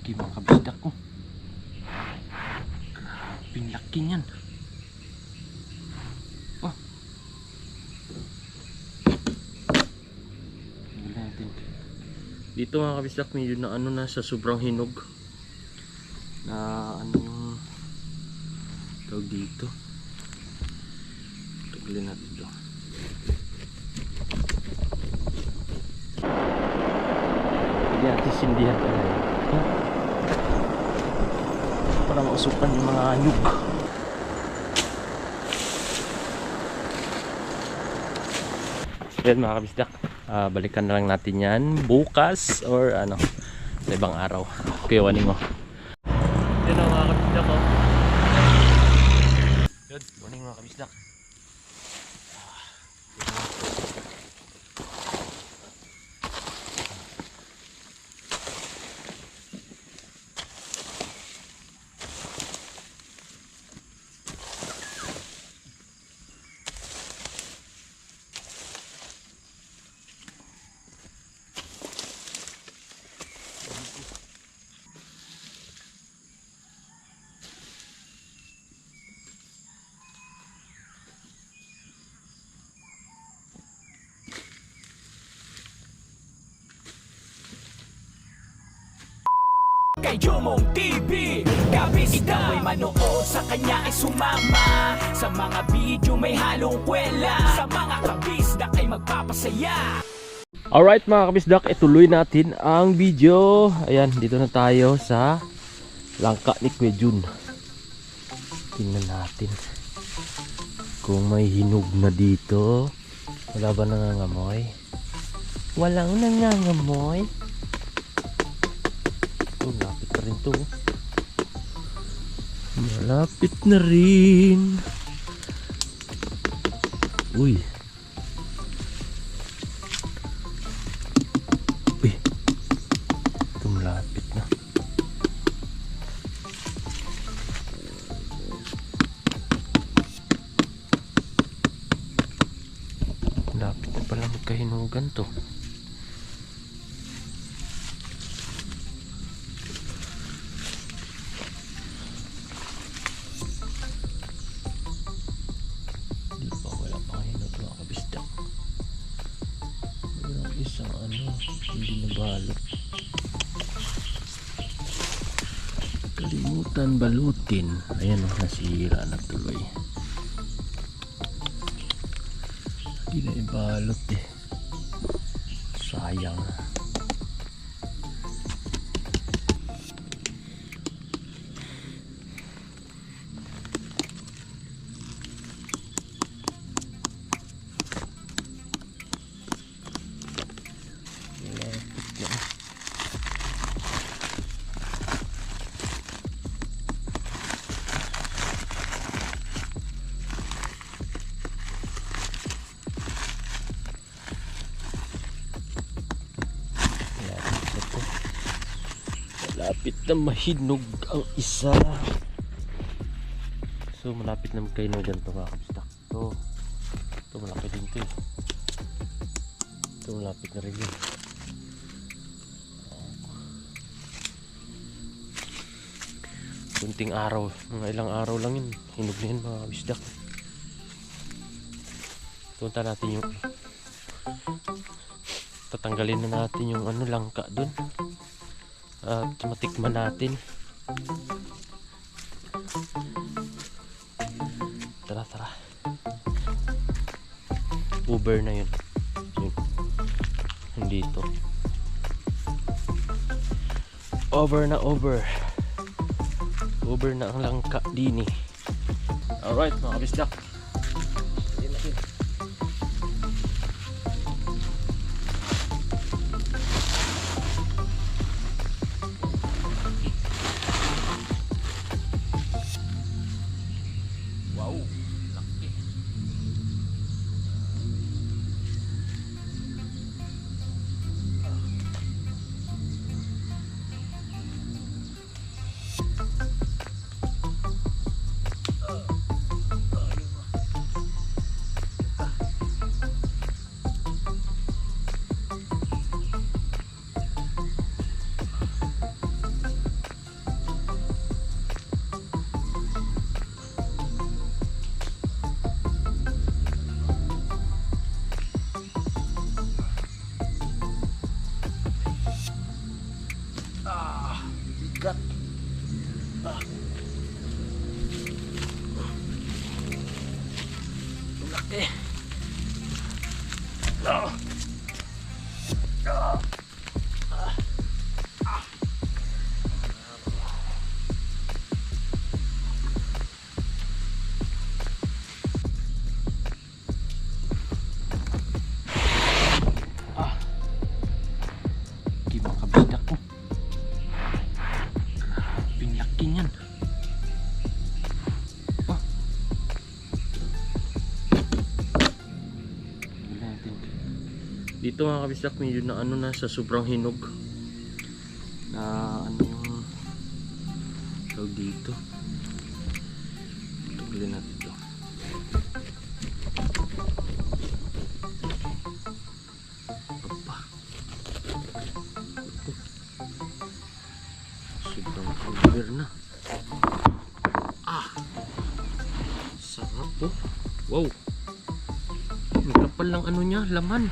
laki mga kabisdak ko. Grabing laki niyan. Oh. Tingnan natin. Dito mga kabisdak, medyo na ano na sa sobrang hinog. Na ano yung tawag dito. Tagalin natin ito. Hindi natin sindihan ka na yun. Para mausukan yung mga nyug. Yan mga kabisdak, balikan na lang natin yan bukas or ano sa ibang araw. Kuya Waning mo. Yan ang mga kabisdak ko. Good morning mga kabisdak. Kay Jomong TV, Kabisdak. Ikaw ay manood, sa kanya ay sumama. Sa mga video may halong kwela. Sa mga kabisdak ay magpapasaya. Alright mga kabisdak, ituloy natin ang video. Ayan, dito na tayo sa langka ni Kuya Jun. Tingnan natin kung may hinog na dito. Wala ba nangangamoy? Walang nangangamoy. Malapit na rin to. Malapit na rin. Uy. Uy. Ito malapit na. Malapit na pala magkahinugan to. Isang ano, hindi nabalot. Kalimutan balutin. Ayan o, nasira na tuloy. Hindi na ibalot eh. Sayang. Malapit na mahinog ang isa. So malapit na magkahinugan to mga kabisdak. Ito malaki din to eh. Ito malapit na rin yun. Kunting araw, mga ilang araw lang yun, hinog na yun mga kabisdak. Punta natin yung tatanggalin na natin yung ano langka dun. At matikman natin. Tara. Uber na yun. Hindi ito. Over na. Uber na ang langka dini. Alright mga kabisdak. bigat. Laki. Makabisdak ko. Grabing laki niyan. Oh. Dito mga kabisdak, medyo na ano na sa sobrang hinog. Na ano yung tawag dito. Tuglin natin ito. Sobrang cover na. Sarap po. Wow. May kapal lang ano niya, laman.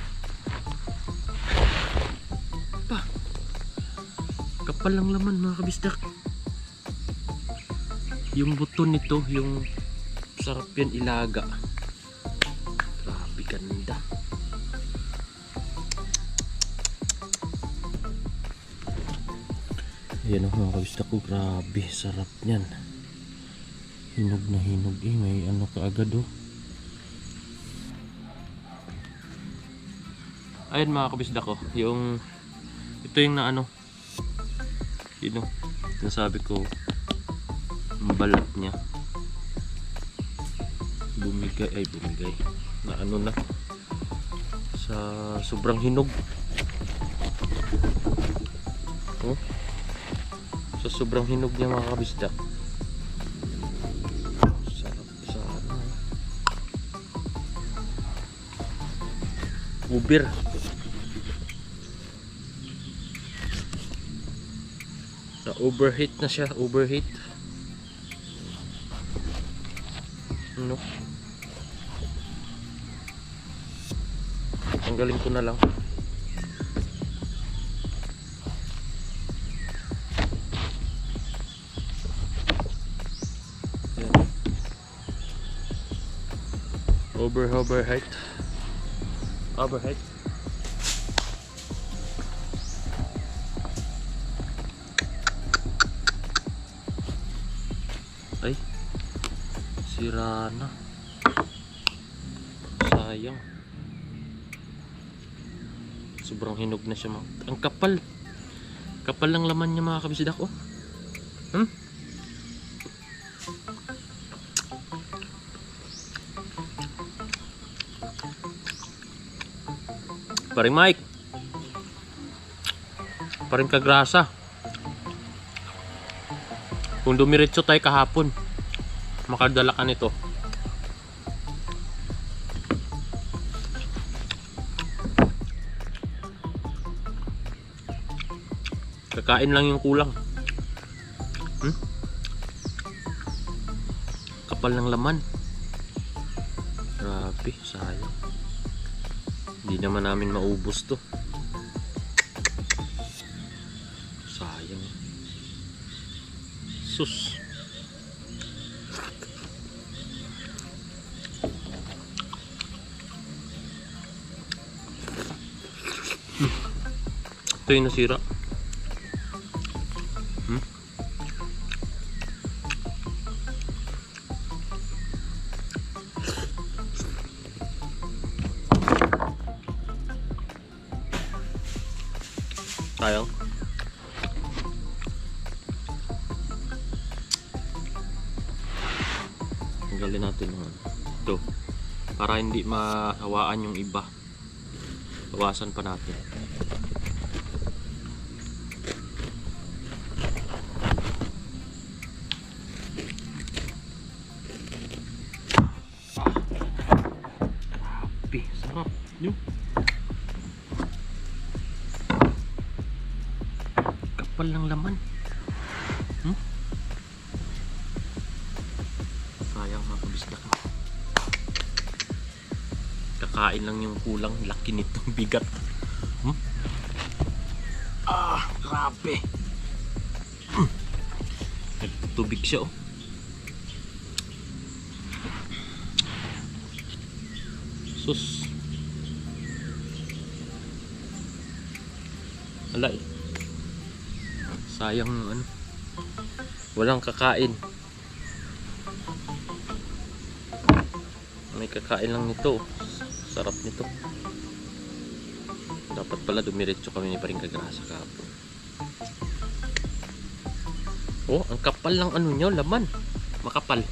Pa. Kapal lang laman mga kabisdak. Yung buto nito, yung sarap yan ilaga. Grabe ganda. Ayan o mga kabisdak ko, grabe sarap niyan. Hinog na hinog eh, may ano kaagad o. Ayan mga kabisdak ko, yung ito yung na ano, yun o, nasabi ko, ang balat niya bumigay, na ano na sa sobrang hinog. Oh, sa sobrang hinog niya mga kabisdak. Sarap sana. Uber. Sa overheat na siya, overheat. Ano? Tanggalin ko na lang. Overheat. Ay, sira na. Sayang. Sobrang hinog na siya. Ang kapal. Kapal lang laman niya mga kabisdak. Oh. Paring Mike, paring kagrasa. Kung dumiretso tayo kahapon, makadala ka nito. Kakain lang yung kulang. Kapal ng laman. Grabe, sayang. Hindi naman namin maubos to. Sayang. Sus. Ito yung nasira. Sayang. Tanggalin natin ito para hindi mahawaan yung iba. Bawasan pa natin. Sarap yun. Kapal ng laman. Sayang mga kabisdak. Kakain lang yung kulang. Laki nitong bigat. Grabe. tubig siya oh. Sus. Wala eh. Sayang ano. Walang kakain. May kakain lang nito. Sarap nito. Dapat pala dumiretso kami ni Paring Kagrasa kahapon. Oh, ang kapal ng ano nyo, laman. Makapal.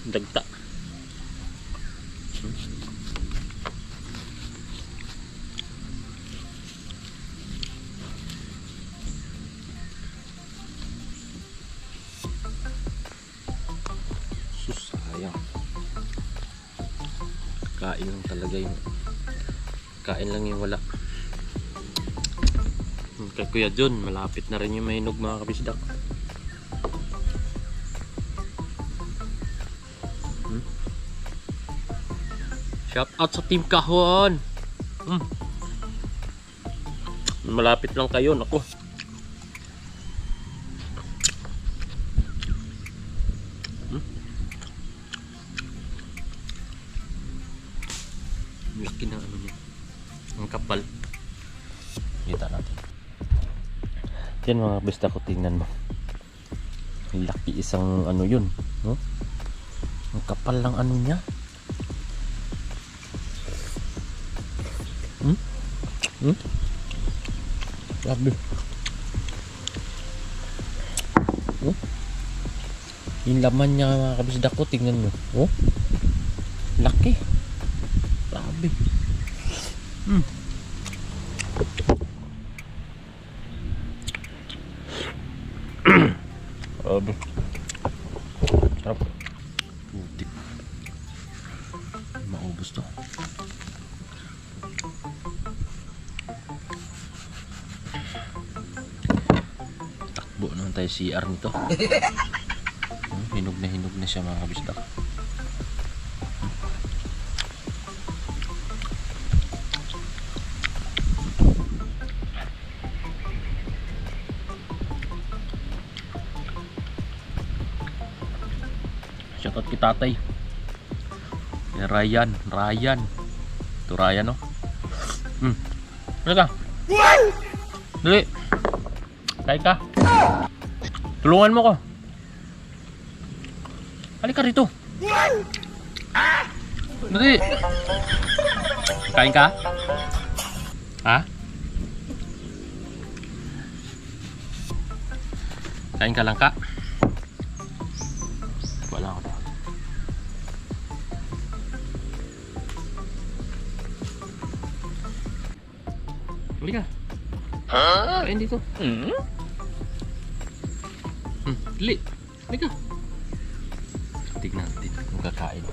Dagta. Sus, sayang. Kain lang talaga yung kain lang yung wala. Kay Kuya John, malapit na rin yung mahinog mga kabisdak. Shout out sa Team Kahon. Malapit lang kayo, nako. Laki ng ano niya. Ang kapal. Kita natin. Yan mga besta ko, tingnan mo. Laki isang ano yun. No? Ang kapal lang ano niya. Grabe. Yung laman niya mga kabisdak ko, tingnan nyo. Oh, laki. Grabe. Grabe. Sarap. Putik. Maubos to. Takbo naman tayo CR nito. Hinog na siya mga kabisdak. Shoutout kay tatay. Ryan. Ito Ryan, no? Ano ka? Dali. Kain ka. Tulungan mo ko. Halika rito. Dali. Kain ka? Ha? Kain ka lang ka? Wala ako. Halika. Kain dito. Dali. Halika. Tignan natin kung kakain.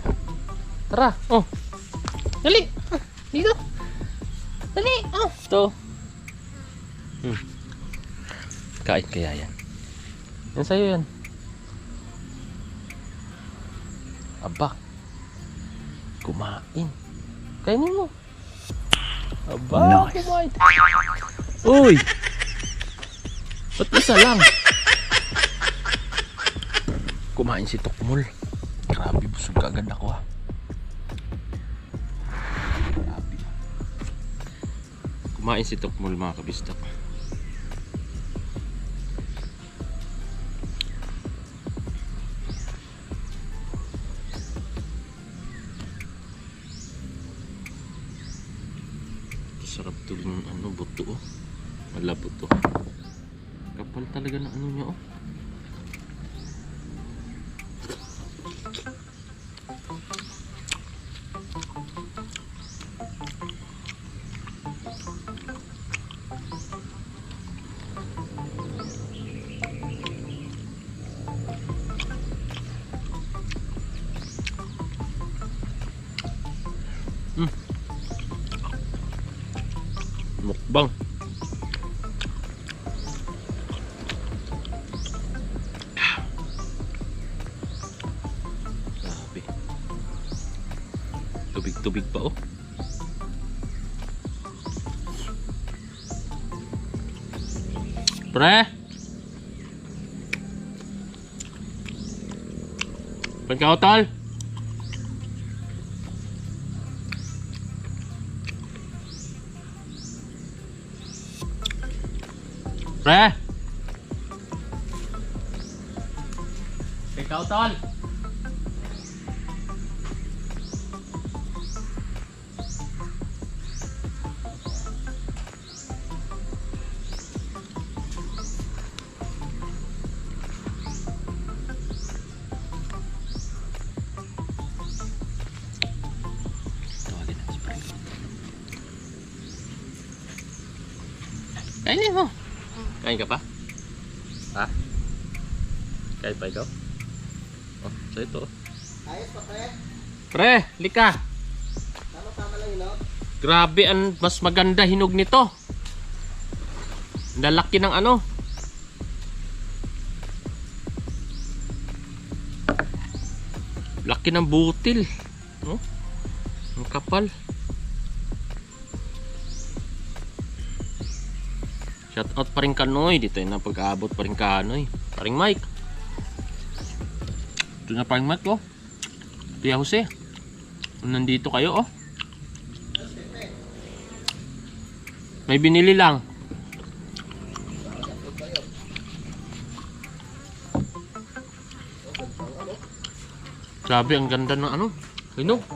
Tara. Oh. Dali. Dito. Dali. Oh. Ito. Kain kaya yan. Yan sa'yo yan. Aba. Kumain. Kainin mo. Aba. Nice. Kumain. Uy. Ba't isa lang? Kumain si Tokmol. Grabe, busog agad ako ha. Grabe. Kumain si Tokmol mga kabisdak. Sarap to ng ano, buto oh. Malabot to. Kapal talaga ng ano niya oh. Mukbang. Grabe. Tubig-tubig pa oh. Pre! Pagkautol! Pre! Pagkautol! Kainin mo. Kain ka pa? Ha? Kain pa ikaw? Oh, so ito. Ayos pa pre? Pre, lika. Tama-tama lang yun, no? Grabe, ang mas maganda hinog nito. Lalaki ng ano. Laki ng butil. No? Ang kapal. Shout out pa rin Kanoy. Dito yung napag-aabot pa rin Kanoy. Paring Mike. Ito na paring Mike oh. Kuya Jose. Kung nandito kayo oh. May binili lang. Grabe, ang ganda ng ano. Hinog.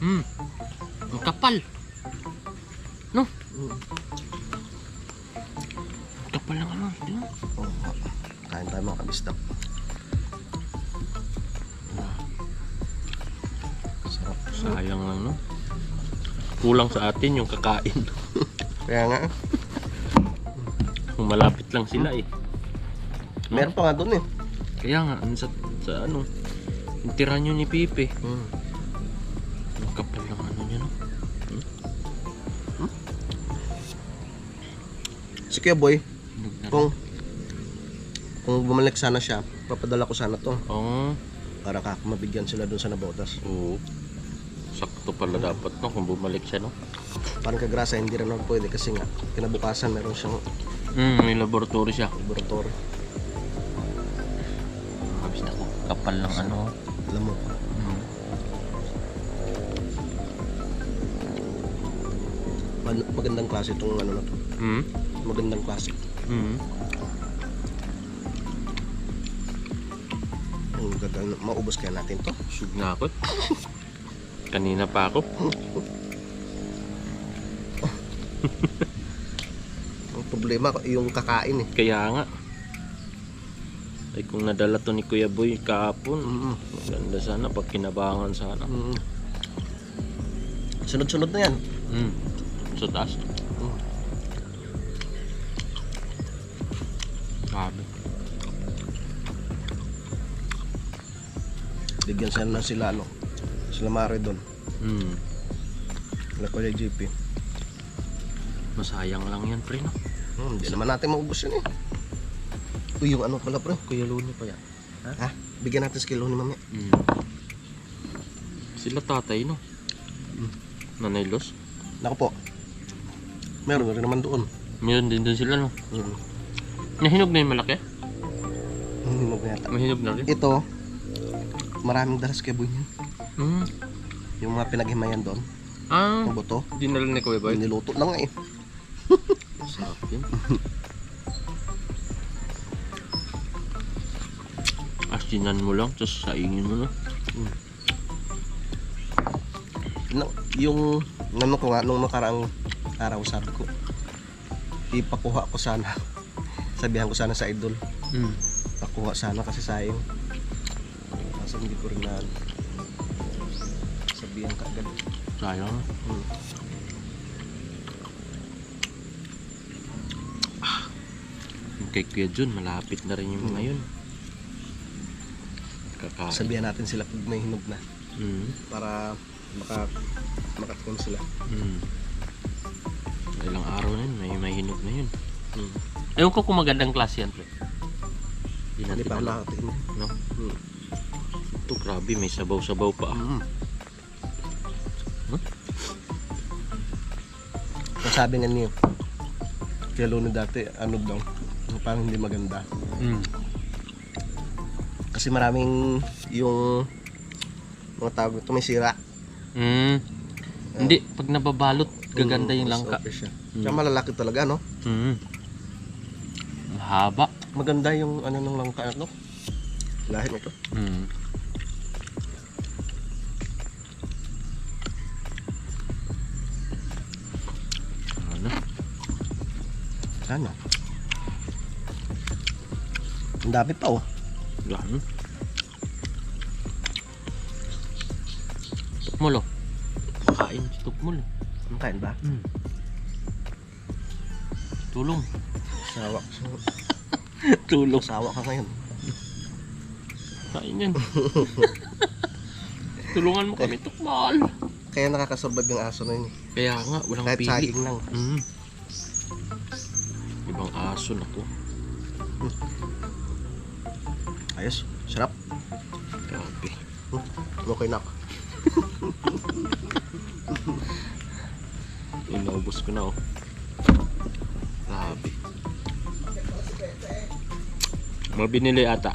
Ang kapal. No? Ang kapal ng ano. Hinog. Oo. Kain tayo mga kabisdak. Sarap. Sayang lang no. Kulang sa atin yung kakain. Kaya nga. Kung malapit lang sila eh. Meron pa nga doon eh. Kaya nga, sa ano. Yung tira nyo ni Pipe. Ang kapal ng ano niya no. Si Kuya Boy, Hinog na rin. kung bumalik sana siya, papadala ko sana to. Oo. Para mabigyan sila doon sa nabotas. Oo. Sakto pala dapat no kung bumalik siya no. Parang kagrasa hindi rin ako pwede kasi nga kinabukasan meron siyang May laboratory siya. laboratory. Kabis na ko. Kapal ng ano. Alam mo, magandang klase itong ano na to. Magandang klase. Maubos kaya natin to. Sug na ako. Kanina pa ako. Ang problema yung kakain eh. Kaya nga. Ay kung nadala to ni Kuya Boy kahapon. Maganda sana pag kinabangan sana. Sunod-sunod na yan. Sa taas. Grabe. Bigyan sana na sila ano. Sila Mare doon. Wala ko yung JP. Masayang lang yan pre no. Hindi naman natin maubos yun eh. Uy, yung ano pala pre. Kuya Luni pa yan. Ha? Bigyan natin sa kilo ni mamaya. Sila tatay no. Nanay Los. Naku po. Meron rin naman doon. Meron din sila no. Nahinog na yung malaki? Hinog na yata. Mahinog na rin? Ito, maraming dalas kay Boy niyan. Yung mga pinaghimayan doon. Yung buto. Dinala ni Kuya Boy? Niluto na nga eh. Sarap yun. Asinan mo lang, tapos saingin mo no. Yung ano ko nga, nung nakaraang araw sabi ko, ipakuha ko sana. Sabihan ko sana sa idol. Pakuha sana kasi sayang. Kasi hindi ko rin na sabihan ka agad. Sayang. Kay Kuya Jun, malapit na rin yung mga yun. Kakain. Sabihan natin sila pag may hinog na. Para makatun sila. ilang araw na yun, may hinog na yun. Ewan ko kung magandang klase yan, pre. Hindi pa ako nakatingin. No? Ito, grabe, may sabaw-sabaw pa. Ang sabi nga niyo, kaya Luni dati, ano daw, parang hindi maganda. Kasi maraming yung mga tawag ito, may sira. Hindi, pag nababalot, gaganda yung mas langka. okay siya. Kaya malalaki talaga, no? Haba. Maganda yung ano ng langka, no? Lahat nito. Ano? Ano? Ang dami pa, oh. Yan. Tukmol, oh. Kain si Tukmol. Ang kain ba? Tulong. Sawa. Tulong. Sawa ka ngayon. Kain yan. Tulungan mo kami, Tukmol. Kaya nakakasurvive yung aso na yun. Kaya nga, walang Kahit pili. saging lang. Ibang aso na to. Ayos. Sarap. Grabe. Okay na ako. Inaubos ko na, oh. Grabe. Mga binili ata.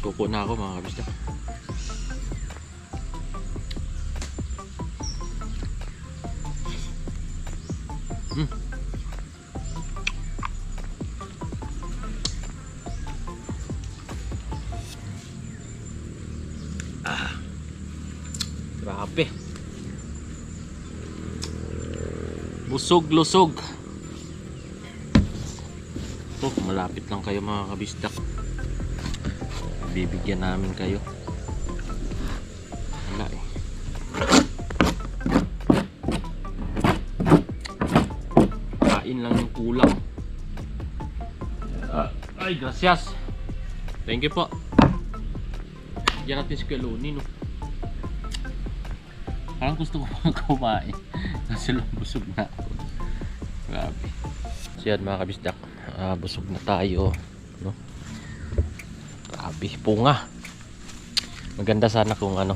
Suko na ako, mga kabisda. Grabe. Busog-lusog. Ito, malapit lang kayo mga kabisdak. Bibigyan namin kayo. Wala eh. Kain lang yung kulang. Ay, gracias. Thank you po. Diyan natin si Kaloni, no? Parang gusto ko pang kumain. Kasi lang busog na ako. Grabe. So yan mga kabisdak, busog na tayo, no? Grabe, punga. Maganda sana kung ano,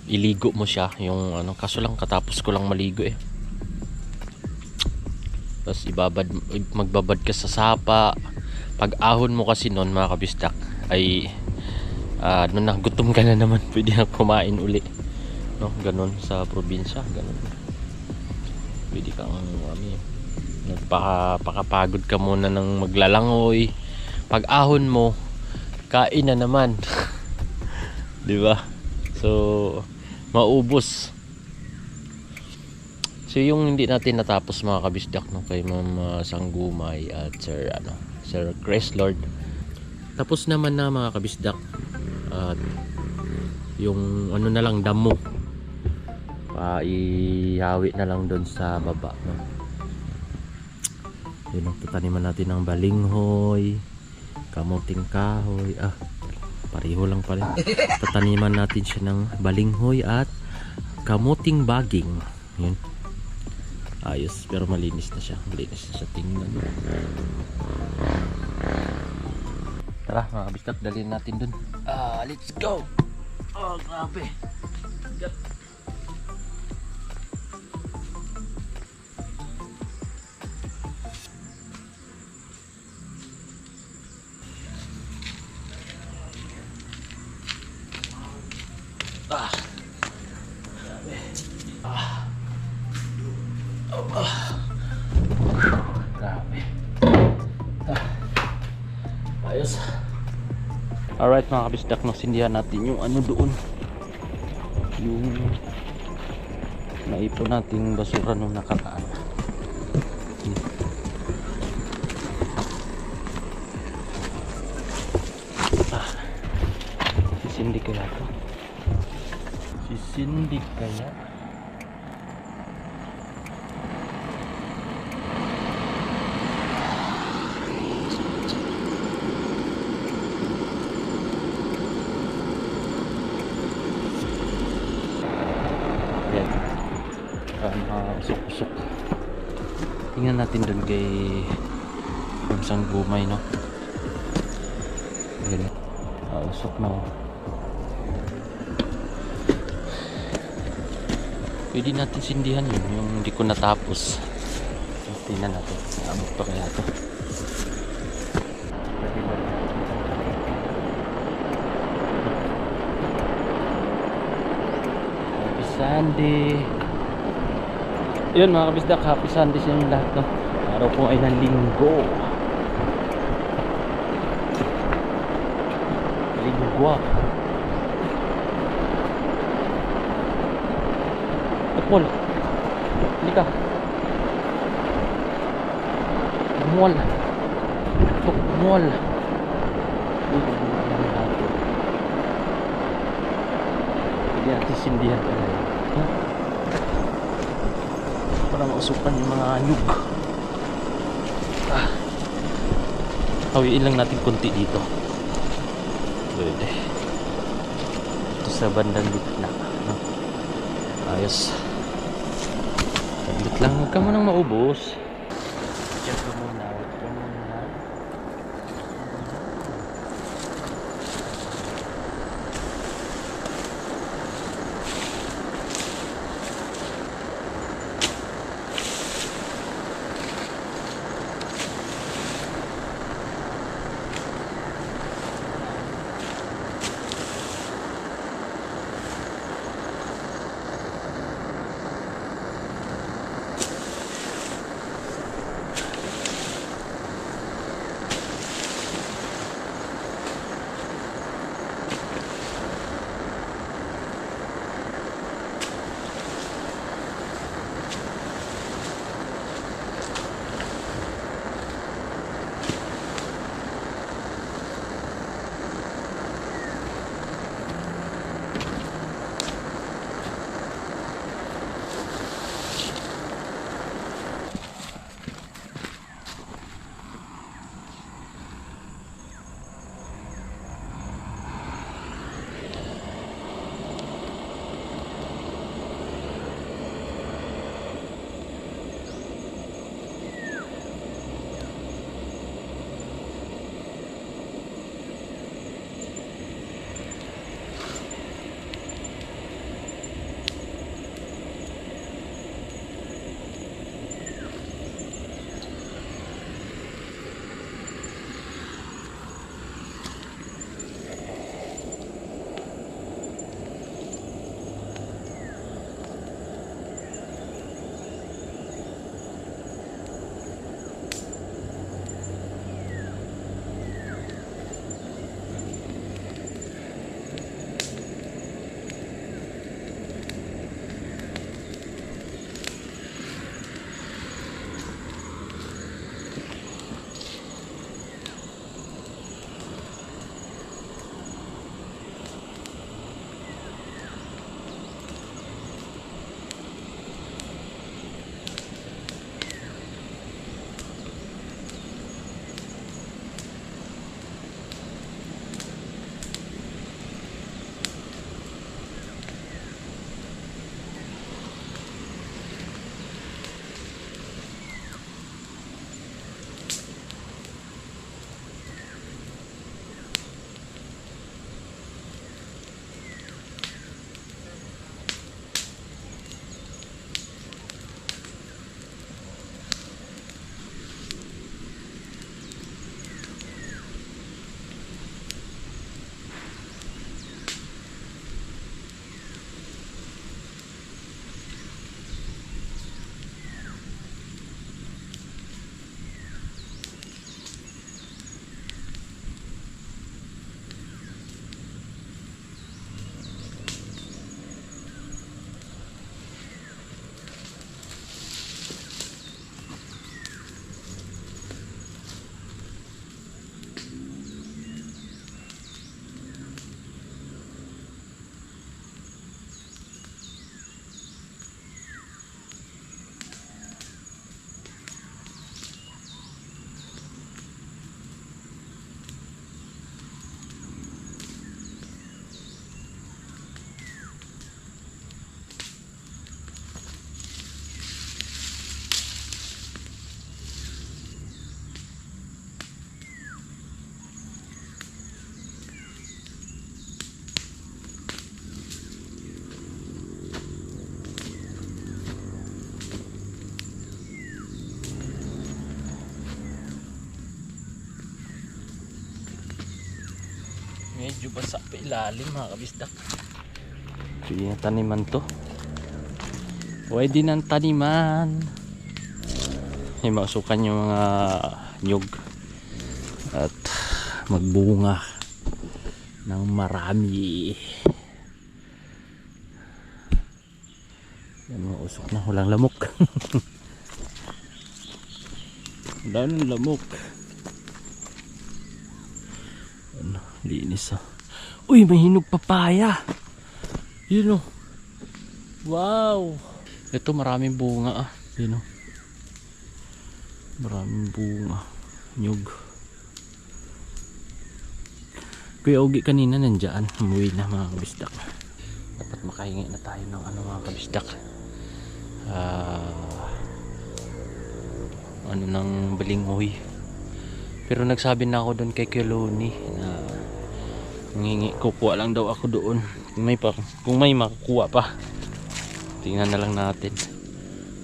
iligo mo siya, yung ano, kaso lang katapos ko lang maligo eh. Tapos magbabad ka sa sapa. Pag ahon mo kasi noon mga kabisdak ay nung nagutom ka na naman, pwede na kumain uli, no? Ganun sa probinsya, ganun. Pwede kang nagpakapagod ka muna ng maglalangoy. Pag ahon mo, kain na naman. Di ba? So maubos. So yung hindi natin natapos mga kabisdak, no, kay Ma'am Sanggumay at Sir Creslord, tapos naman na mga kabisdak. At yung ano na lang, damo, ihawi na lang doon sa baba, no? Yun ang tataniman natin ng balinghoy, kamuting kahoy. Pareho lang pala. Tataniman natin siya ng balinghoy at kamuting baging. Yun. Ayos, pero malinis na siya. Malinis na siya tingnan. Tara mga kabisdak, dalhin natin dun. Let's go! Oh, grabe! Grabe. Ayos. Alright mga kabisdak, nasindihan natin yung ano doon, yung naipon nating basura nung nakaraan. Sisindi kaya to? Sisindi kaya? usok-usok. Tingnan natin dun kay isang gumay, no? Ayan, usok na, oh. Pwede natin sindihan yun, yung hindi ko natapos. Tingnan natin, abot pa kaya to. Happy Sunday. Yun mga kabisdak, happy Sunday sa inyo lahat, no? Araw po ay ng linggo. Lingwa. Paul, halika. Mual. Mual. Hindi natin sindihan pa na yun. Para mausukan yung mga anyug. Hawiin lang natin konti dito. Pwede. Ito sa bandang gitna, no? Ayos. Saglit lang, huwag ka munang maubos. Diyan ka muna, huwag ka muna. Medyo basa pa ilalim mga kabisdak. Pwede na taniman to. Pwede ng taniman. Ay mausukan yung mga nyug. At magbunga ng marami. Yan mga usok na. Walang lamok. Wala ng lamok. Ano, linis ah. Uy, may hinog papaya. Yun oh. Wow. Ito maraming bunga ah. Yun oh. Maraming bunga. Nyug. Kuya Ogi kanina nandyan. Umuwi na mga kabisdak. Dapat makahingi na tayo ng ano mga kabisdak. Ano ng balinghoy. Pero nagsabi na ako doon kay Keloni na ngingi, kukuha lang daw ako doon. Kung may makukuha pa. Tingnan na lang natin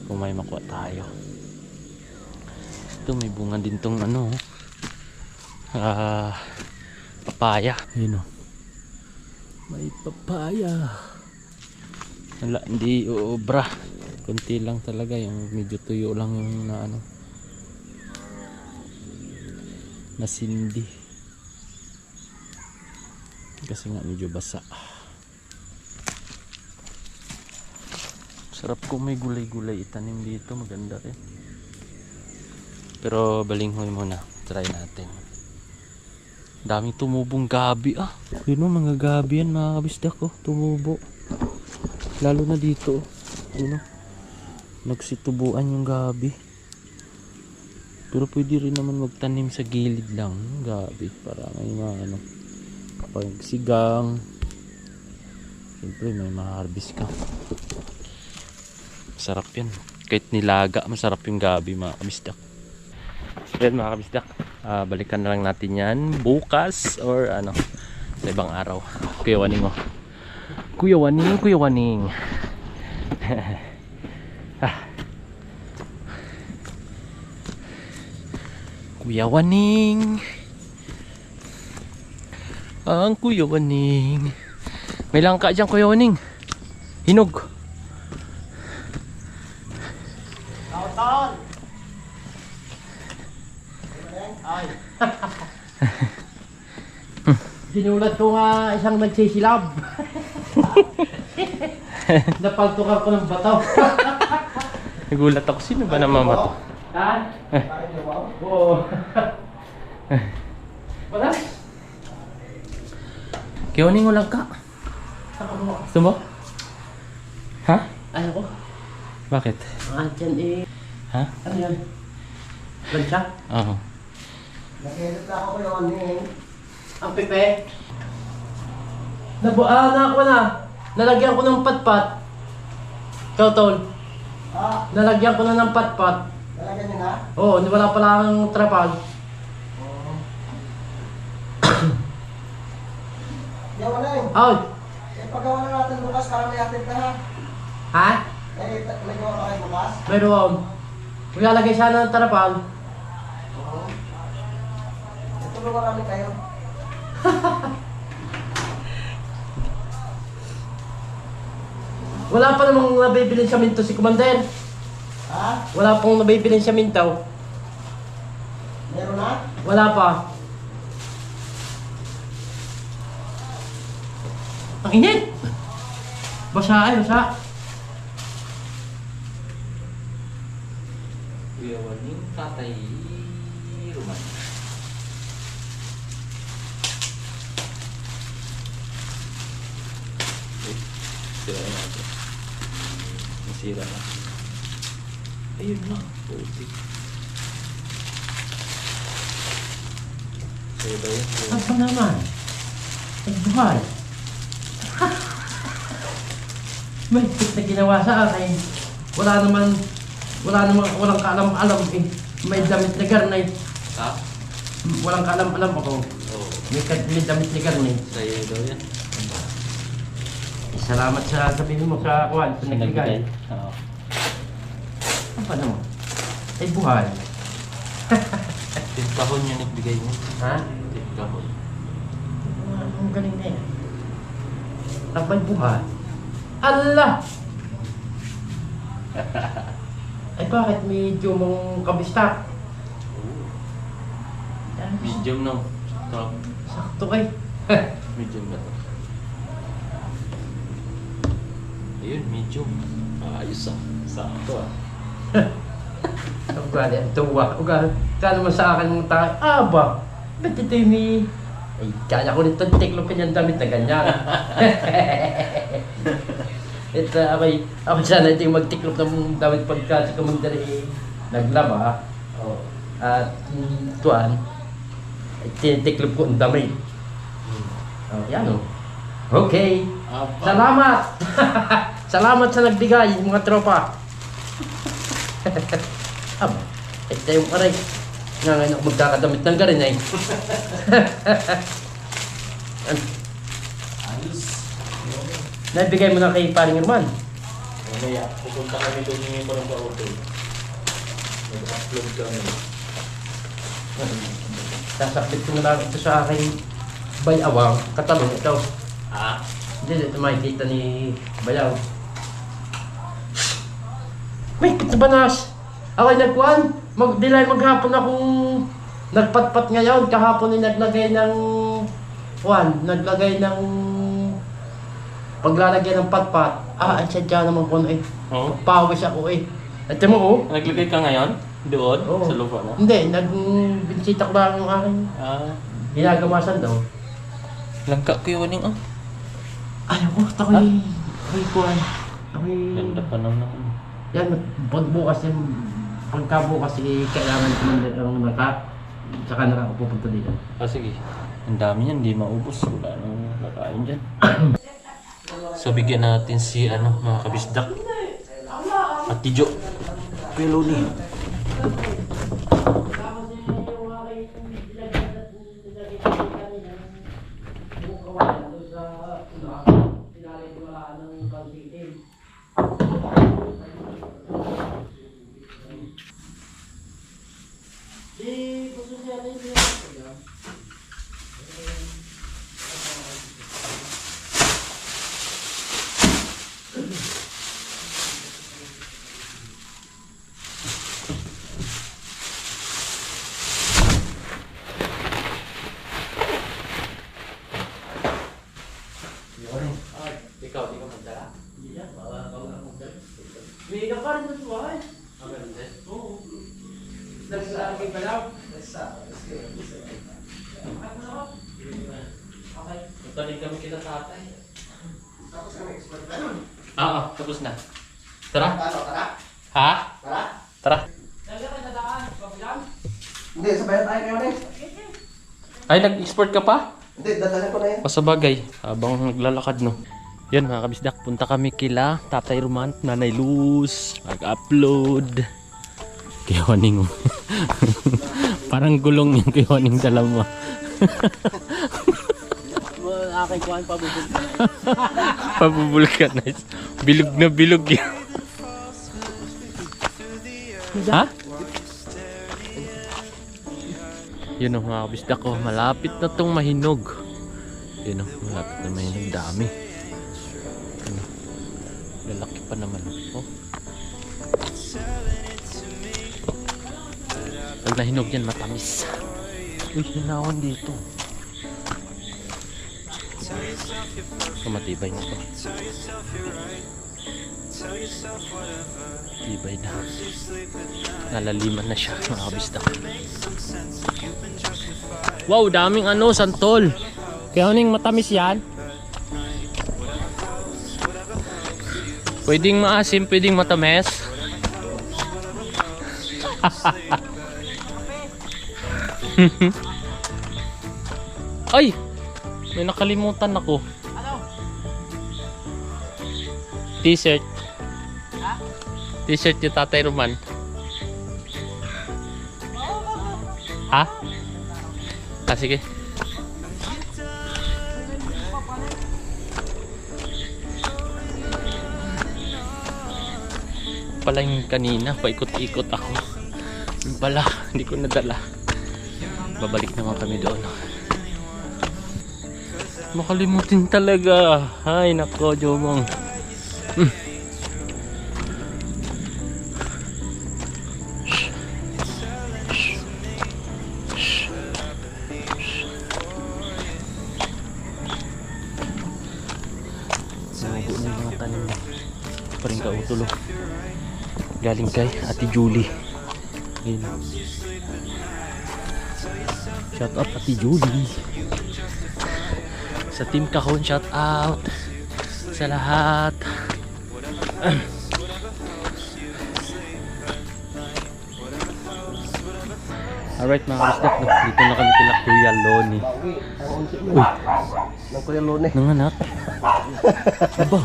kung may makuha tayo. Ito may bunga din tong ano papaya. Yun o. May papaya. Wala, hindi uobra. Kunti lang talaga yung medyo tuyo lang yung na ano. Nasindi. Kasi nga medyo basa. Sarap kung may gulay-gulay itanim dito. Maganda rin. Pero balinghoy muna. Try natin. Daming tumubong gabi ah. Yun o, mga gabi yan mga kabisdak oh. Tumubo. Lalo na dito oh. Yun o. Nagsitubuan yung gabi. Pero pwede rin naman magtanim sa gilid lang ng gabi para may mga ano, kapag sigang, siyempre may ma-harvest ka. Masarap yan. Kahit nilaga, masarap yung gabi mga kabisdak. Yan mga kabisdak, balikan na lang natin yan bukas or ano, sa ibang araw. Kuya Waning oh. Kuya Waning, Kuya Waning. Kuya Waning. Ang Kuya Waning. May langka dyan Kuya Waning. Hinog. Taon! Ay. Sinulat ko nga isang nagsisilab. Napaltukan ko ng bataw. Nagulat ako. Sino ba naman to? Ha? Oo. Wala? Kuya Waning walang ka. Gusto mo? Ha? Ayaw ko. Bakit? Ang dyan eh. Ha? Ano yan? Lansya? Oo. Nakilit na ako yun eh. Ang pepe. Na ako na. Nalagyan ko ng patpat. Ikaw, Tol. Nalagyan ko na ng patpat. Talaga nyo na? Oo, wala pala ang trapal. Yan wala eh. Ay! Paggawa na natin bukas para may atid na ha. Ha? May gawa na kayo bukas? Mayroon. Maglalagay sana ng trapal. Oo. Tutulungan namin kayo. Wala pa namang nabibilin sa minto si Commander. Ha? Wala pong nabibilin sa minto. Meron na? Wala pa. Ang init! Basa ay, basa. Kuya Waning, Tatay Roman. Sira na ito. Nasira na. Ayun na. Putik. Sa'yo ba yun? Apa naman? Nagbuhay. May tip na ginawa sa akin. Walang kaalam-alam eh. May damit na garnay. Ha? Walang kaalam-alam ako. Oo. May damit na garnay. Sa'yo daw yan. Salamat sa sabihin mo sa kuwan, sa nagbigay. Oo. Apa naman? Ay buhay. Tip kahon yung nagbigay mo. Ha? Tip kahon. Ang galing na yan. Tapay buhay. Allah! Ay bakit medyo mong kabistak? Medium no. Ito. Sakto kay. Medium na to. Ayun, medium. Ayos ah. Sakto ah. Ang gali, ang tuwa. Kala naman sa akin mong tayo, aba, ba't ito yung may... Ay, kaya ko nito tiklopin yung damit na ganyan. Ito, ako sana ito yung magtiklop ng damit pagka si Kamandari naglaba. Oh. At tuwan, tiniklop ko ang damit. Oh, yan o. Okay. Salamat! Salamat sa nagbigay, mga tropa. Aba, ito yung aray. Nga ngayon ako magkakadamit ng garin ay. Ayos. Naibigay mo na kay paring Herman. Mamaya, pupunta kami doon yung parang ba-open. Mag-upload kami. Sasaklit ko na lang ito sa aking bayawang katalong ito. Ah? Hindi, ito makikita ni Bayaw. May kitabanas! Ako'y nagkuhan. Dilay maghapon akong nagpatpat ngayon. Kahapon ay naglagay ng... naglagay ng... Paglalagay ng patpat. Ay sadya naman ko na eh. Oo. Pawis ako eh. Ito mo oh. Naglagay ka ngayon? Doon? Oo. Sa lupa mo? Hindi, nagbinsita ko lang yung aking Ah. ginagamasan daw. Langka ko yung waning ah. Ayaw ko, ako'y kuhan. Ganda pa naman. Yan, bukas yung pagkabukas kailangan ko ng saka na ako pupunta dito. Ah, sige. Ang dami yan, hindi maubos. Wala nang nakain dyan. So, bigyan natin si, mga kabisdak. At Tijo. Pelo ni. Ikaw, di ka magdala? Hindi yan, baka ako magdala. May ka rin doon ba eh? Ang ganda. Oo. Nagsalaki pa lang? Okay. Magtanig kami kita tatay. Tapos kami expert. Oo, tapos na. Tara? Ano, tara? Ha? Tara? Tara. Talaga kayo nadaan? Pabilang? Hindi, sabayan tayo kayo rin. Ay, nag-export ka pa? Hindi, dadalhin ko na yan. Pasabagay, habang naglalakad no. Yan mga kabisdak, punta kami kila Tatay Roman, Nanay Luz, mag-upload. Kay Waning. Parang gulong yung kay Waning dala mo. Aking kuhan pabubog. Pabubulkanize. Bilog na bilog yan. Ha? Yun o mga kabisdak ko, malapit na tong mahinog. Yun o, malapit na mahinog, dami. Ano, lalaki pa naman. Oh. Pag nahinog yan, matamis. Uy, nanawan dito. Matibay na to. Tibay na. Nalaliman na siya mga kabisdak. Wow, daming santol. Kaya huning matamis yan. Pwedeng maasim, pwedeng matamis. Ay! May nakalimutan ako. Ano? T-shirt. T-shirt yung Tatay Roman. Ha? Ah, sige. Pala yung kanina, paikot-ikot ako. Yung pala, hindi ko nadala. Babalik naman kami doon. Makalimutin talaga. Ay, nako, Jomong. Sumubo na yung mga tanim mo. Pa rin ka utulo. Galing kay Ate Julie. Ayun. Shout out Ate Julie. Sa Team Kahon, shout out sa lahat. Alright mga kasdak, dito na kami kila Kuya Loni. Uy, Nang Kuya Lone. nanganak. Aba,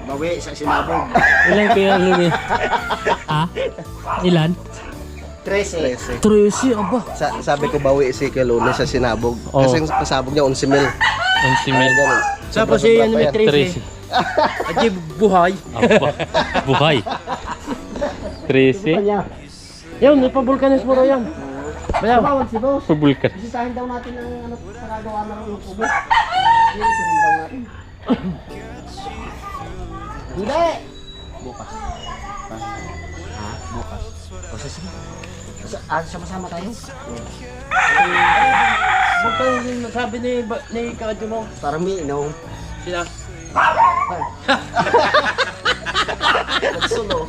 Bawi sa sinabog. ilan Kuya Loni? Ha? Ilan? 13. 13, aba. Sabi ko bawi si Kuya Lone sa sinabog. Oh. Kasi yung pasabog niya 11 mil. 11 mil. Sa si ano may 13. Adi buhay. Aba, buhay. 13? Yan, may pabulkanis mo ro yan. Bayaw. si boss. Pabulkan. Sisisahin daw natin ang ano pagkagawa ng kubo. Sisisahin daw natin. Hindi! Bukas. Ha? Bukas. O sige. Sama-sama tayo. Huwag ka yung sabi ni Kadyo mo. Parang may inaw. Sila. Nagsulo.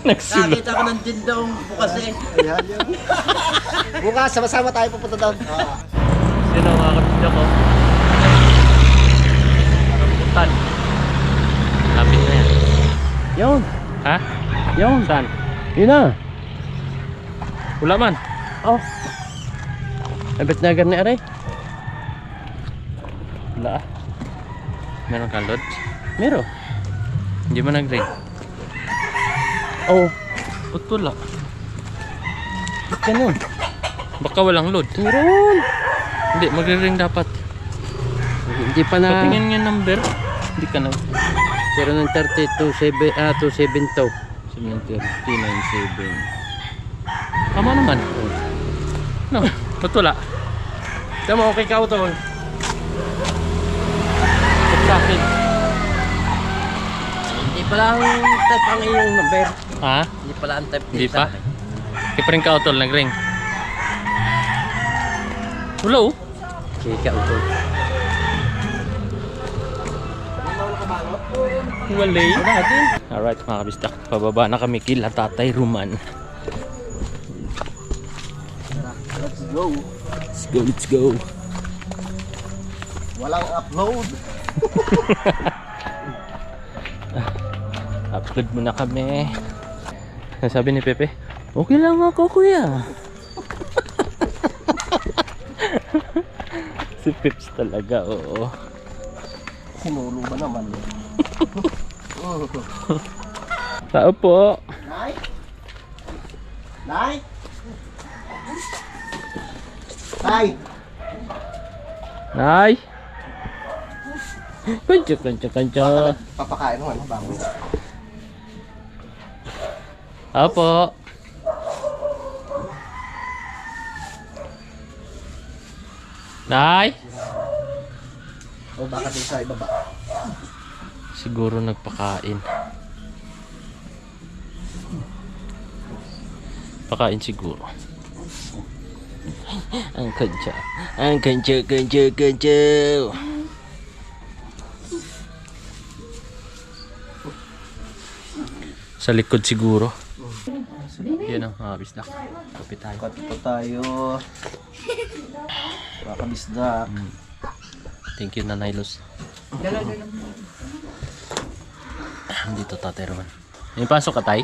Nagsulo. Nakita ko ng tindong bukas eh. Ayan, yan. Bukas, sama-sama tayo pupunta doon. Sino mga kapitya ko? Rambutan. Lapit na yan. Yun. Ha? Yun. Saan? Yun na. Wala man. Oh. Abit na gani aray. Wala ah. Meron kang load? Meron. Hindi mo nag-ring? Oh. Ba't wala? Ganun. Baka walang load. Meron. Hindi, magre-ring dapat. Hindi pa na. Patingin yung number. Hindi ka na. 0930 27 to. 73097. Tama naman. No, ba't wala? Tama, okay ka utol. Ba't sa akin? Hindi pala ang type ang iyong number. Ha? Hindi pala ang type. Hindi pa? Iparing ka utol, nag-ring. Wala oh. Okay ka utol. Wala Alright mga kabistak, pababa na kami kila Tatay Roman. Let's go. Let's go, let's go. Walang upload. Upload muna kami. Sabi ni Pepe, okay lang ako kuya. Si Pips talaga, oo. Sinulo ba naman? Tao po. Nay? Nay? Nay? Nay. Kancha. Papakain mo ano bago? Apo. Nay. O baka din sa ibaba? Siguro nagpakain. Pakain siguro. Ang kancha. Ang kancha. Sa likod siguro. Yan ang bisdak. Kapit tayo. Kato tayo. Kakabisda. Thank you, Nanay Luz. Dito, Tatay Roman. May pasok ka, Tay?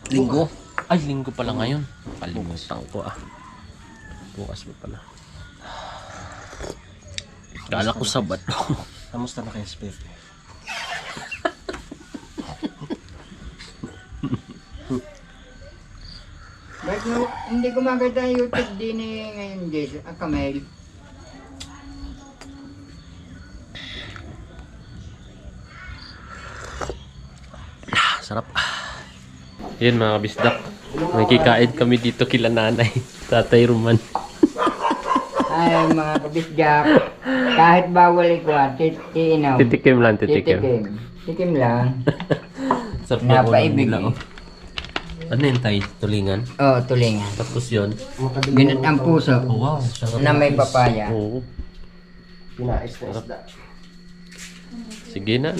Linggo. Ay, linggo pala ngayon. Kalimutan ko ah. Bukas pa pala. Kala ko Sabado. Kamusta na kayo, Spef? Bakit no, hindi gumaganda ang YouTube din eh ngayon, Jess? Ang Kamel. Sarap. Yan mga kabisdak. Nakikain kami dito kila Nanay. Tatay Roman. ay mga kabisdak, kahit bawal ikuha, inom. Titikim lang, titikim. Tikim lang. Sarap na Napaibig. ulam nila, oh. Ano yun tayo? Tulingan? Oh, tulingan. Tapos yun? Ginat ang puso Oh, wow. Sarap na may papaya. Oo. Pinais na isda. Sige na,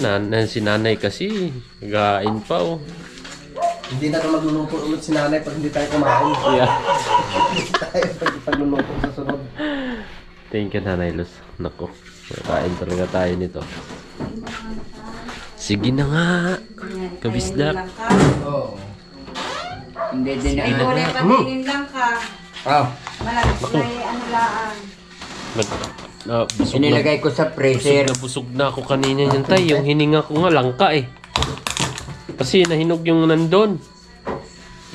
si nanay kasi. Gain pa, oh. Hindi na ito magluluto ulit si nanay pag hindi tayo kumain. Yeah. Tayo pagluluto sa sunod. Thank you, Nanay Luz. Nako, kain talaga tayo nito. Sige na nga. Kabisdak. Oo. Hindi din Ay, na. kulay patinin lang ka. Oh, Malagay may ano laan. Busog na, inilagay ko sa freezer. busog na ako kanina yan tayo. Yung hininga ko nga langka eh. Kasi nahinog yung nandun.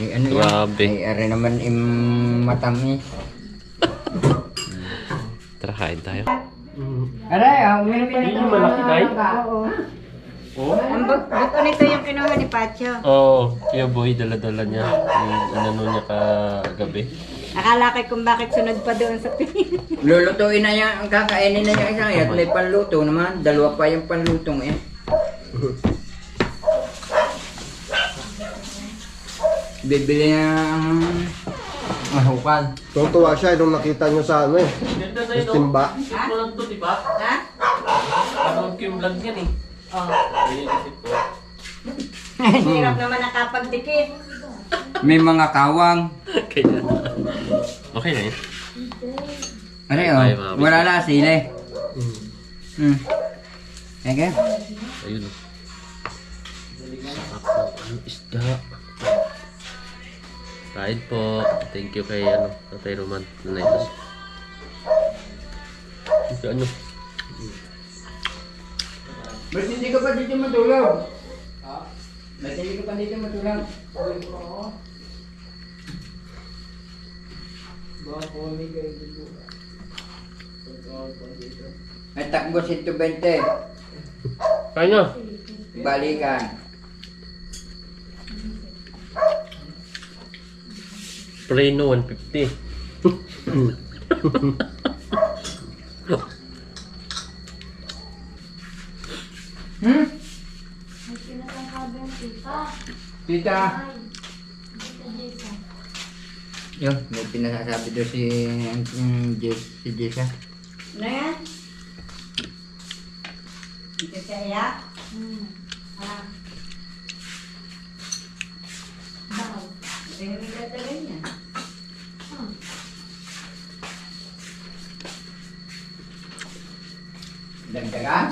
Ay, ano Grabe. yan? Ay, are naman matamis. Tara, kain tayo. Aray, uminom pa Yun yung malaki, Day? Oo. Oh? Ang buto nito yung kinuha ni Pacho. Oo, Kuya Boy, dala-dala niya. Yung inano niya kagabi. Akala ko kung bakit sunod pa doon sa pin. Lulutuin na yan, ang kakainin na yung isang yan. May panluto naman. Dalawa pa yung panlutong yan. Bibili na ang mahukal. Tuwa siya nung nakita niyo sa ano eh. Ganda na Sa timba. Isip ko lang to, di ba? Ha? Panood ko yung vlog yan eh. Oo. Ayun, isip ko. Hirap naman nakapagdikit. May mga kawang. Kaya. Okay na yun. Aray, Ay, mga wala na sila. Okay. Ayun. Sarap ng ano, isda. Kain po. Thank you kay Tatay Roman. Nanay Luz. Ito ano? Ba't hindi ka pa dito matulog? Ha? Ba't hindi ka pa dito matulog? May takbo 120. Kain na. Balikan. Preno 150. Tita. Yun, may pinasasabi doon si Jessa. Ano yan? Ito siya iyak? Ah. Ito yung nagdadala niya. Dagdagan?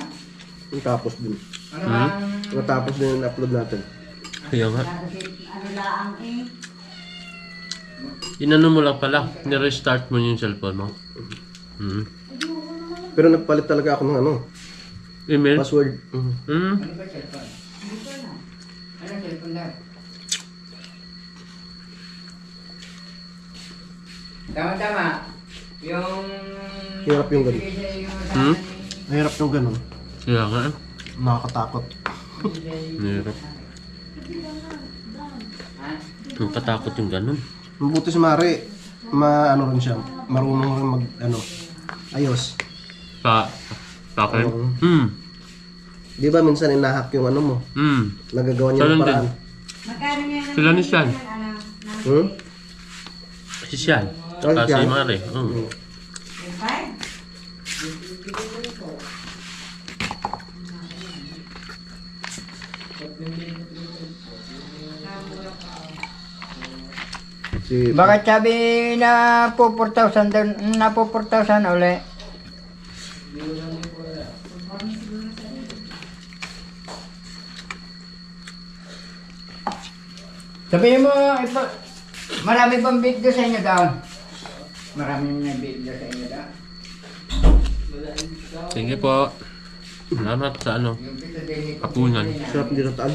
Tapos din. Ano bang... Natapos din yung upload natin. Kaya nga. Ano laang eh. Inano mo lang pala. Ni-restart mo yung cellphone mo. Hmm. Pero nagpalit talaga ako ng ano, Email? password. Hmm. Ano ba cellphone? Ano cellphone daw? Tama-tama. Yung... Hirap yung ganun. Hmm? Mahirap yung ganun. Kaya nga. Nakakatakot. Hirap. Nakatakot yung ganun. Mabuti si Mari, ano rin siya, marunong rin mag, ayos. Pakin? Oo. Hmm. Di ba minsan inahak yung ano mo, Hmm. nagagawa niya Saan ng din? paraan. Magkano niya Sila ni Sian. Ano? Hmm? Si Sian. Oh, si Si Sian. Mare. Oh. Five? Si, Bakit sabi na po 4,000 doon, na po 4,000 uli? Sabihin mo, marami bang video sa inyo daw? Marami na video sa inyo daw? Sige po. Salamat sa ano. Yung pito din ni Kapunan. sarap din nataan.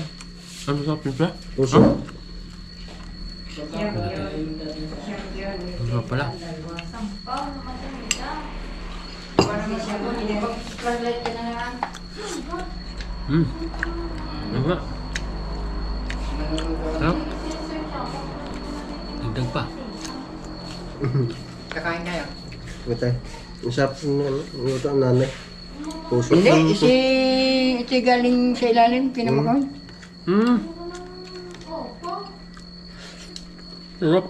Ano sa pipla? Puso. Ano pala? Hmm. Ano ba? Sarap. Dagdag pa. Kakain kayo. Wait, Ang sarap ng luto ng nanay. Puso. Hindi, si galing sa ilalim, pinamakaw. Sarap.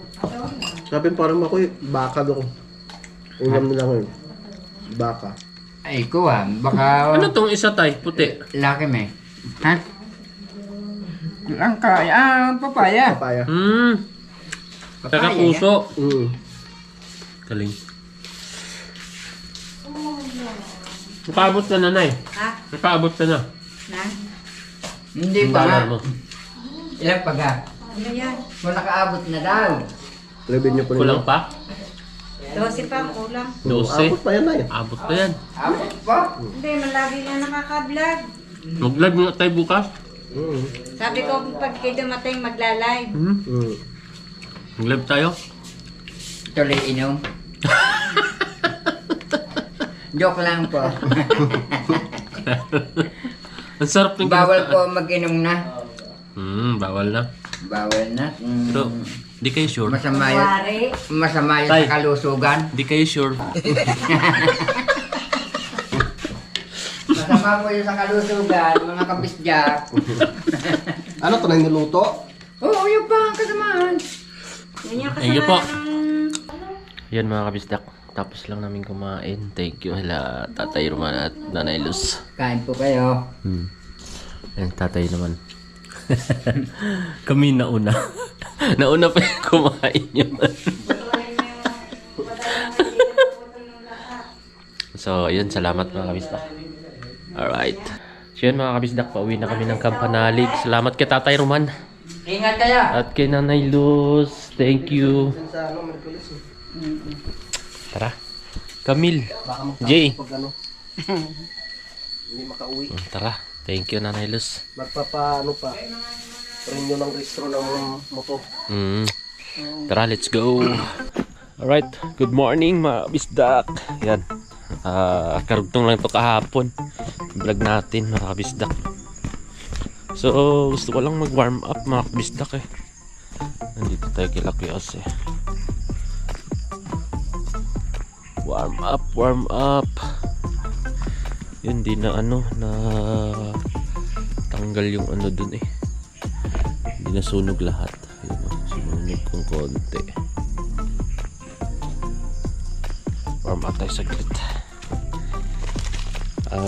Sabi parang ako baka doon. Ulam nila ngayon. Baka. Ay, kuha, baka Ano tong isa tay? Puti. laki may. Ha? Langka, papaya. Papaya. Saka puso. Galing. Nakaabot ka na, Nay. Ha? Nakaabot ka na. Na? Hindi Ang pa nga. dollar mo. Ilang pa nga? Ano yan? Kung nakaabot na daw. Labin niyo po Kulang pa? 12 pa, kulang. 12. Abot pa yan na yan. Abot pa yan. Abot pa? Hindi, malagi na nakaka-vlog. Mag-live nga tayo bukas. Sabi ko, pag kayo dumating, magla-live. Mag-live tayo. Tuloy inom. Joke lang po. Ang sarap ng Bawal po mag-inom na. Bawal na. Bawal na. Pero, di kayo sure. Masama yun. Wari. Masama yun Tay. sa kalusugan. Di kayo sure. Masama po yun sa kalusugan, mga kabisyak. Ano to na niluto? Oo, yun pa ang kasamaan. Yun yung Thank you po. kasalanan ng... Yan mga kabisdak. Tapos lang namin kumain. Thank you hala Tatay Roman at Nanay Luz. Kain po kayo. Yan tatay naman. Kami nauna. Nauna pa yung kumain yun. So, yun. Salamat mga kabisdak. Alright. So yun mga kabisdak. Pauwi na kami ng Kampanalig. Salamat kay Tatay Roman. Ingat kayo. At kay Nanay Luz. Thank you. Sa ano, Merkulis eh. Tara. Camille. Baka Jay. pag ano. Hindi makauwi. Tara. Thank you Nanay Luz. Magpapa ano pa. Renew ng registro ng motor. Tara, let's go. Alright, good morning mga kabisdak. Yan. Karugtong lang to kahapon. Vlog natin mga kabisdak. So, gusto ko lang mag-warm up mga kabisdak eh. Nandito tayo kila Kiyos eh. Warm up. Yun, di na ano, na tanggal yung ano dun eh. Hindi na sunog lahat. Yun, sunog kong konti. Warm up tayo saglit.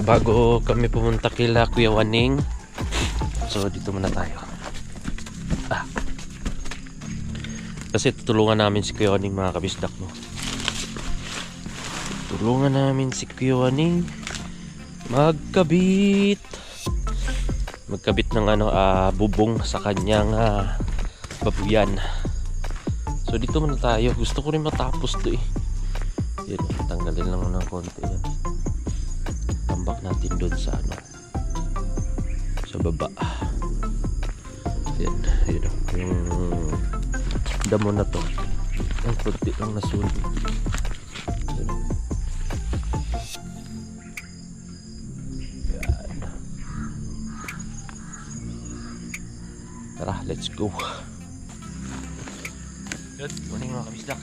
Bago kami pumunta kila Kuya Waning, so dito muna tayo. Kasi tutulungan namin si Kuya Waning mga kabisdak mo. Tulungan namin si Kuya Waning magkabit ng ano bubong sa kanyang babuyan. So dito muna tayo. Gusto ko rin matapos to eh. Yan, tanggalin lang ng konti yan. Tambak natin doon sa ano, sa baba. Yan, yung damo na to. Ang konti lang nasunog. Yan. Tara, let's go. Good morning mga kabisdak.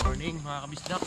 Morning mga kabisdak.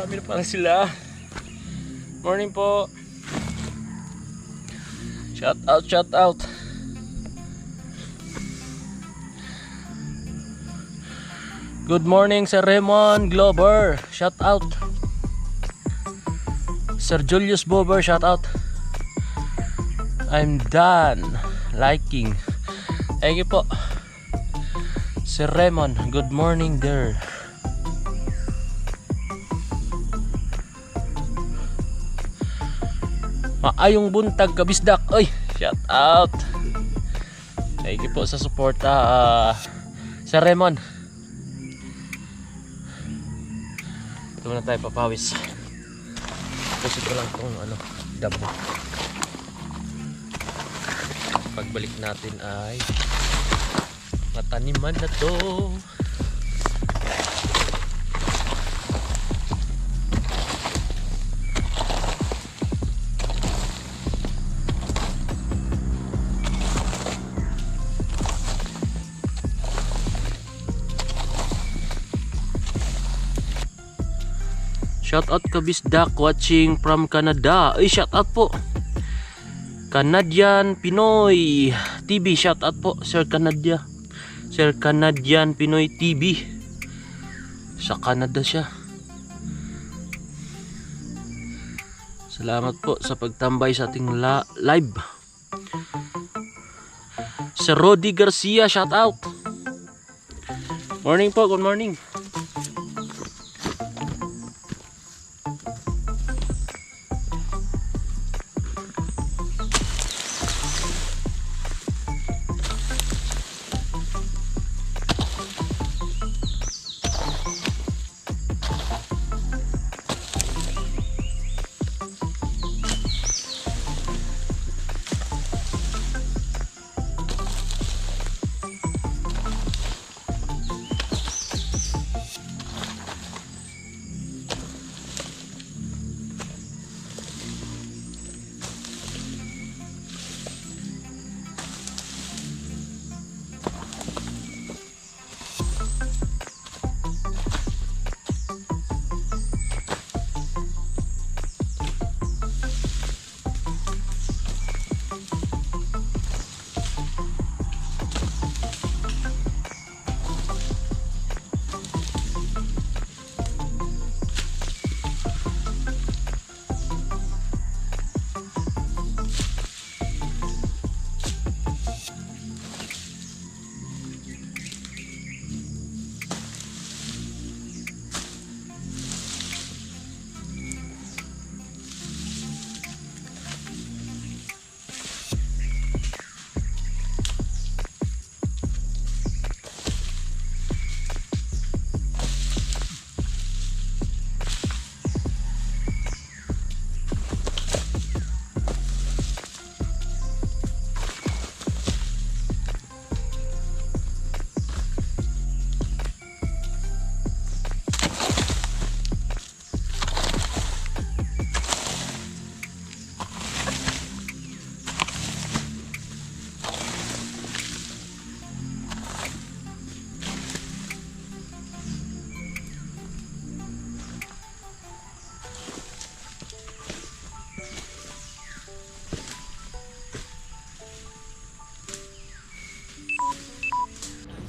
Marami na pala sila. Morning po. Shout out, shout out. Good morning Sir Raymond Glover. Shout out. Sir Julius Bober, shout out. I'm done liking. Thank you po. Sir Raymond, good morning there. Maayong buntag kabisdak. Oy, shout out. Thank you po sa support Sir Raymond. Ito muna tayo papawis. Pusit ko lang itong damo. Pagbalik natin ay mataniman na to. Shout out Kabisdak watching from Canada. Ay, shout out po. Canadian Pinoy TV, shout out po Sir Canada. Sir Canadian Pinoy TV. Sa Canada siya. Salamat po sa pagtambay sa ating live. Sir Rodi Garcia, shout out. Morning po, good morning.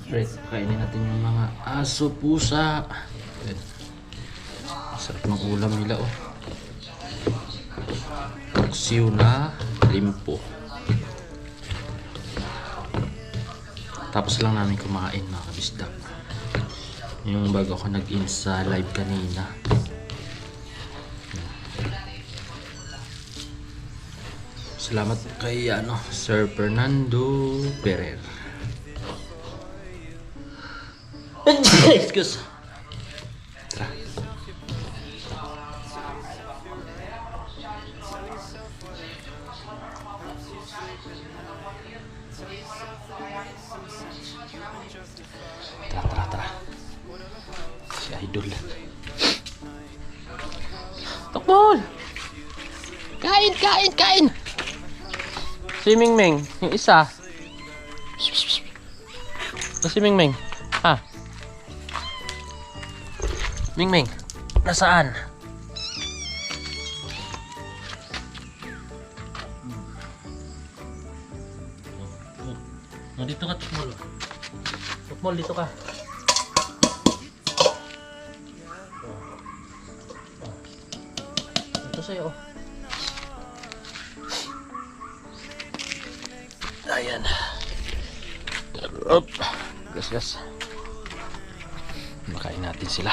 Right, kainin natin yung mga aso, pusa. Sarap ng ulam nila, oh. Siw na limpo. Tapos lang namin kumain, mga kabisdak. Yung bago ako nag-in sa live kanina. Salamat kay Sir Fernando Ferrer. Excuse. Tara. Tara. Si Idol. Tokbol! Kain! Si Mingming, yung isa. Si Mingming. Ha? Mingming, nasaan? Dito ka, Tukmol. Tukmol, dito ka. Ito sa'yo, oh. Ayan. Up. Gas, gas. Makain natin sila.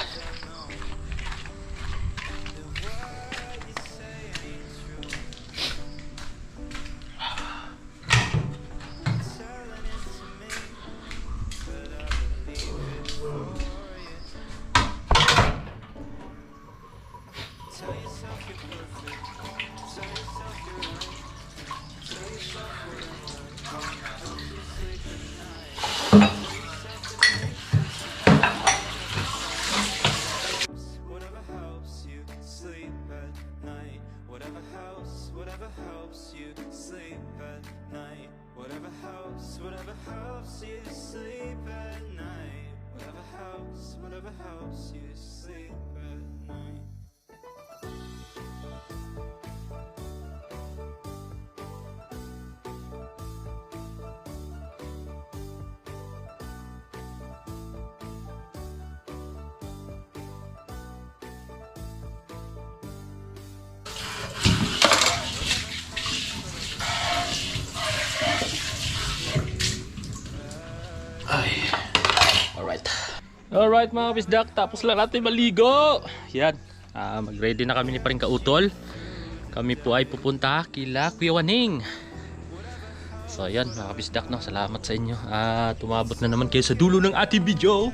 Whatever helps you sleep at night. Whatever helps you sleep at night. Whatever helps you sleep at night. Whatever helps you sleep at night. Alright. Alright mga kabisdak, tapos lang natin maligo. Yan, mag-ready na kami ni Paring Kautol. Kami po ay pupunta kila Kuya Waning. So yan mga kabisdak, no? Salamat sa inyo. Tumabot na naman kayo sa dulo ng ating video.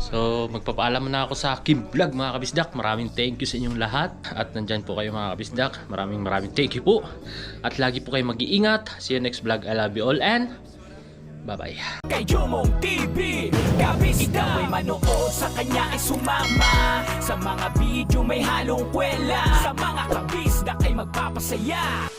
So magpapaalam na ako sa Kim Vlog mga kabisdak. Maraming thank you sa inyong lahat. At nandyan po kayo mga kabisdak. Maraming thank you po. At lagi po kayo mag-iingat. See you next vlog. I love you all and bye-bye. Kay Jomong TV, kabisda may manood, sa kanya ay sumama. Sa mga video may halong kwela, sa mga kabisda ay magpapasaya.